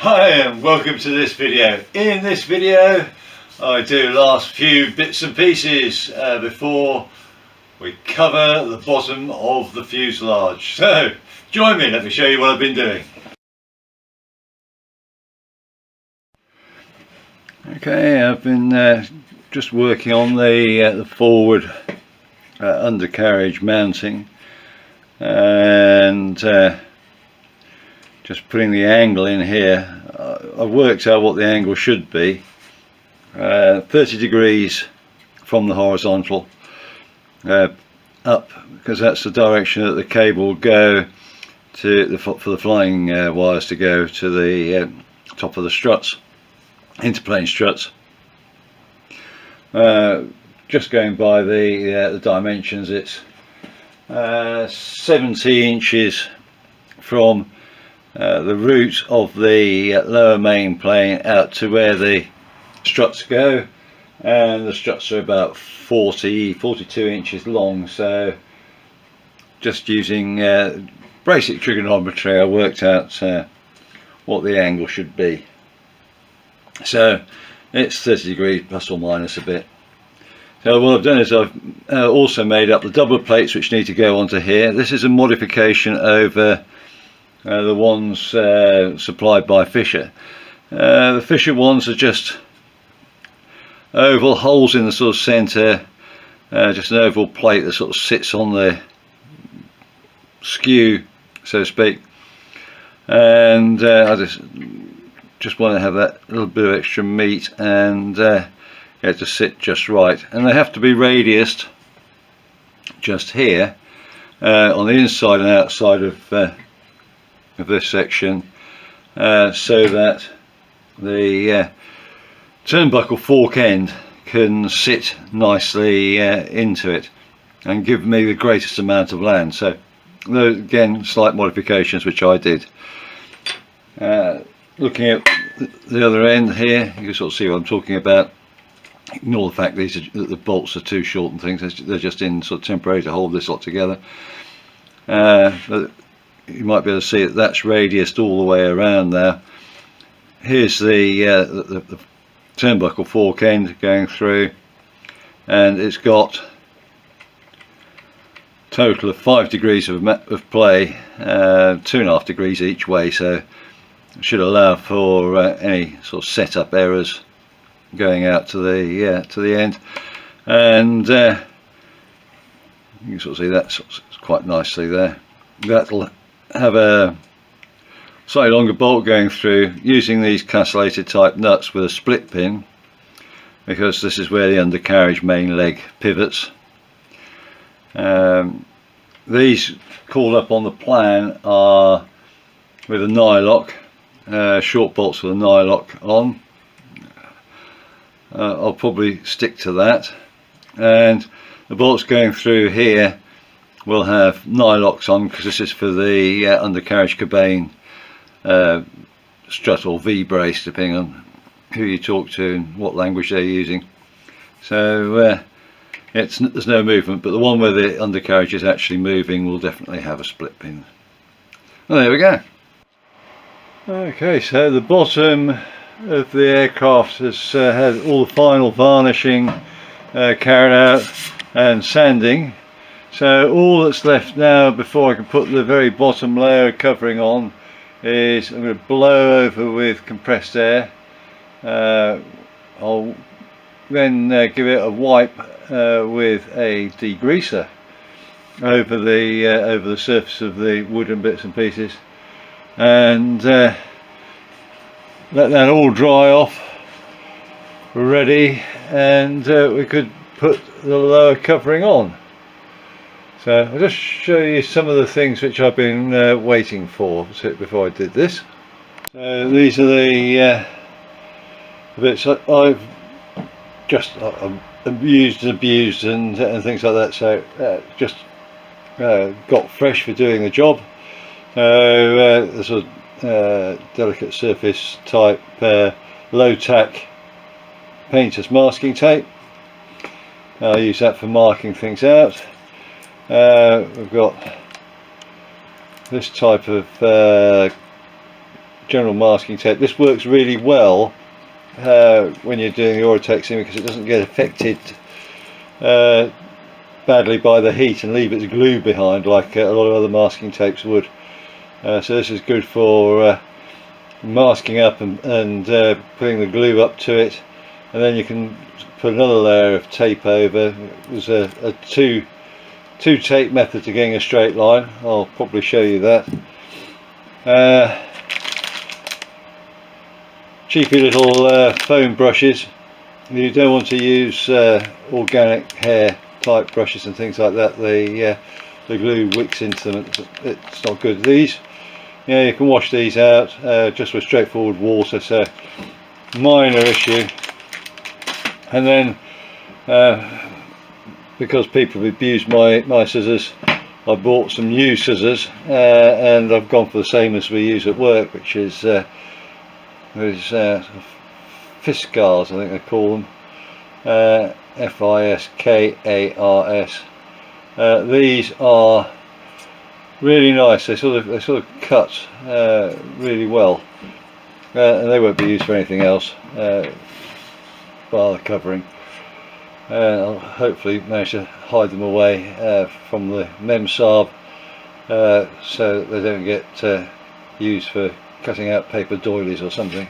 Hi and welcome to this video. In this video I do last few bits and pieces before we cover the bottom of the fuselage. So join me, let me show you what I've been doing. Okay, I've been just working on the forward undercarriage mounting and just putting the angle in here. I've worked out what the angle should be, 30 degrees from the horizontal up, because that's the direction that the cable will go to for the flying wires to go to the top of the struts, interplane struts. Just going by the dimensions, it's 70 inches from the root of the lower main plane out to where the struts go, and the struts are about 42 inches long. So just using basic trigonometry I worked out what the angle should be. So it's 30 degrees plus or minus a bit. So what I've done is I've also made up the double plates which need to go onto here. This is a modification over the ones supplied by Fisher. The Fisher ones are just oval holes in the sort of centre, just an oval plate that sort of sits on the skew, so to speak, and I just want to have that little bit of extra meat and get to sit just right. And they have to be radiused just here on the inside and outside of this section, so that the turnbuckle fork end can sit nicely into it and give me the greatest amount of land. So those, again, slight modifications which I did. Looking at the other end here, you can sort of see what I'm talking about. Ignore the fact that the bolts are too short and things, they're just in sort of temporary to hold this lot together. But you might be able to see that that's radiused all the way around there. Here's the turnbuckle fork end going through, and it's got a total of 5 degrees of play, 2.5 degrees each way, so it should allow for any sort of setup errors going out to the end. And you can sort of see that's quite nicely there. That'll have a slightly longer bolt going through, using these castellated type nuts with a split pin, because this is where the undercarriage main leg pivots. These called up on the plan are with a nylock, short bolts with a nylock on. I'll probably stick to that, and the bolts going through here will have nylocks on, because this is for the undercarriage cabane strut or V-brace, depending on who you talk to and what language they're using. So there's no movement, but the one where the undercarriage is actually moving will definitely have a split pin. Well, there we go. Okay, so the bottom of the aircraft has had all the final varnishing carried out and sanding. So all that's left now before I can put the very bottom layer covering on is I'm going to blow over with compressed air. I'll then give it a wipe with a degreaser over the surface of the wooden bits and pieces, and let that all dry off, ready, and we could put the lower covering on. So I'll just show you some of the things which I've been waiting for before I did this. So these are the bits I've just abused and things like that. So just got fresh for doing the job. So the sort of delicate surface type low tack painter's masking tape. I'll use that for marking things out. We've got this type of general masking tape. This works really well when you're doing the Orotexing, because it doesn't get affected badly by the heat and leave its glue behind like a lot of other masking tapes would. So this is good for masking up and putting the glue up to it, and then you can put another layer of tape over. There's a two tape method to getting a straight line. I'll probably show you that. Cheapy little foam brushes. You don't want to use organic hair type brushes and things like that. The glue wicks into them. It's not good. These, yeah, you can wash these out just with straightforward water, so minor issue. And then because people have abused my scissors, I bought some new scissors, and I've gone for the same as we use at work, which is Fiskars, I think they call them, Fiskars. These are really nice. They sort of cut really well, and they won't be used for anything else bar the covering. I'll hopefully manage to hide them away from the Memsab so that they don't get used for cutting out paper doilies or something.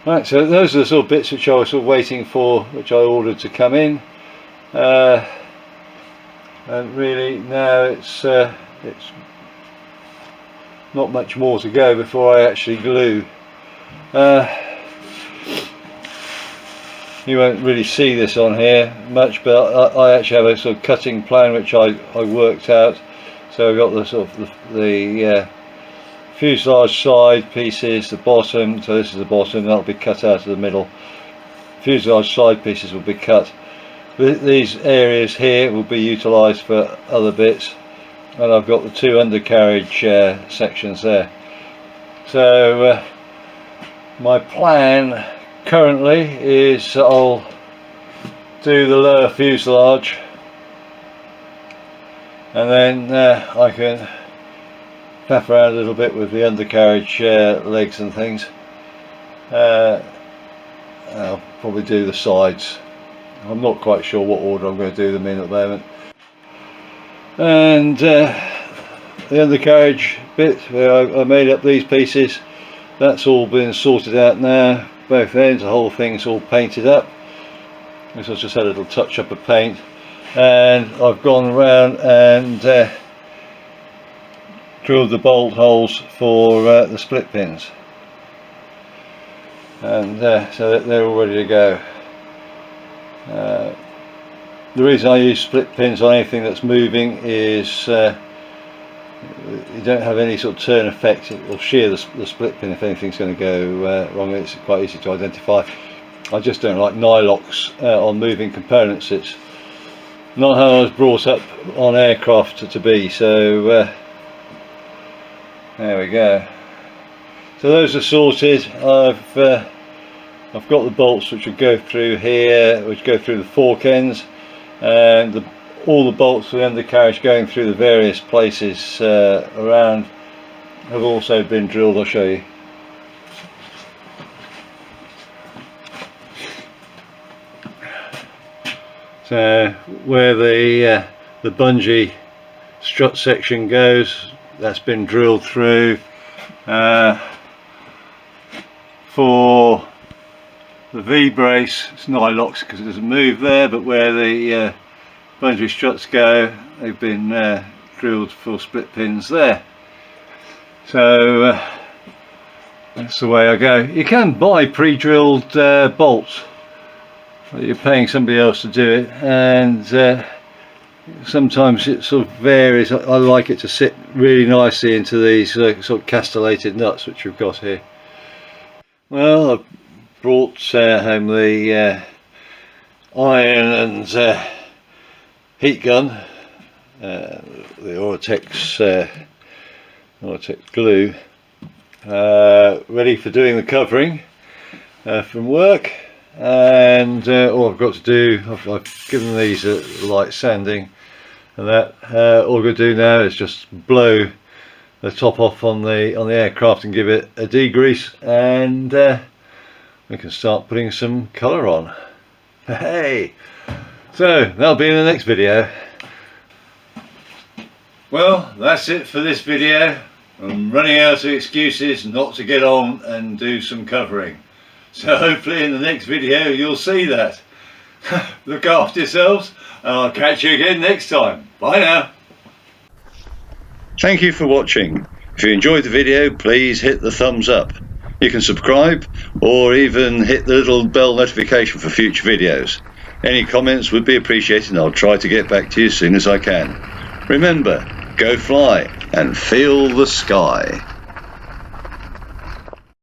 Right, so those are the sort of bits which I was sort of waiting for, which I ordered to come in, and really now it's not much more to go before I actually glue. You won't really see this on here much, but I actually have a sort of cutting plan which I worked out. So I've got the sort of the fuselage side pieces, the bottom, so this is the bottom, that'll be cut out of the middle. Fuselage side pieces will be cut. These areas here will be utilised for other bits, and I've got the two undercarriage sections there. So my plan currently is I'll do the lower fuselage, and then I can faff around a little bit with the undercarriage legs and things. I'll probably do the sides. I'm not quite sure what order I'm going to do them in at the moment. And the undercarriage bit where I made up these pieces, that's all been sorted out now. Both ends, the whole thing's all painted up. This has just had a little touch up of paint, and I've gone around and drilled the bolt holes for the split pins, and so they're all ready to go. The reason I use split pins on anything that's moving is you don't have any sort of turn effect. It will shear the split pin if anything's going to go wrong. It's quite easy to identify. I just don't like nylocks on moving components. It's not how I was brought up on aircraft to be. So there we go. So those are sorted. I've got the bolts which will go through here, which go through the fork ends, and all the bolts for the undercarriage going through the various places around have also been drilled. I'll show you. So where the bungee strut section goes, that's been drilled through. For the V-brace, it's nylocks because it doesn't move there, but where the bungee struts go, they've been drilled for split pins there. So that's the way I go. You can buy pre-drilled bolts, but you're paying somebody else to do it, and sometimes it sort of varies. I like it to sit really nicely into these sort of castellated nuts which we've got here. Well, I've brought home the iron and heat gun, the Orotex's glue, ready for doing the covering from work. And all I've got to do, I've given these a light sanding, and that all I've got to do now is just blow top off on the aircraft and give it a degrease, and we can start putting some colour on. Hey, so that'll be in the next video. Well, that's it for this video. I'm running out of excuses not to get on and do some covering, so hopefully in the next video you'll see that. Look after yourselves, and I'll catch you again next time. Bye now. Thank you for watching. If you enjoyed the video, please hit the thumbs up. You can subscribe or even hit the little bell notification for future videos. Any comments would be appreciated, and I'll try to get back to you as soon as I can. Remember, go fly and feel the sky.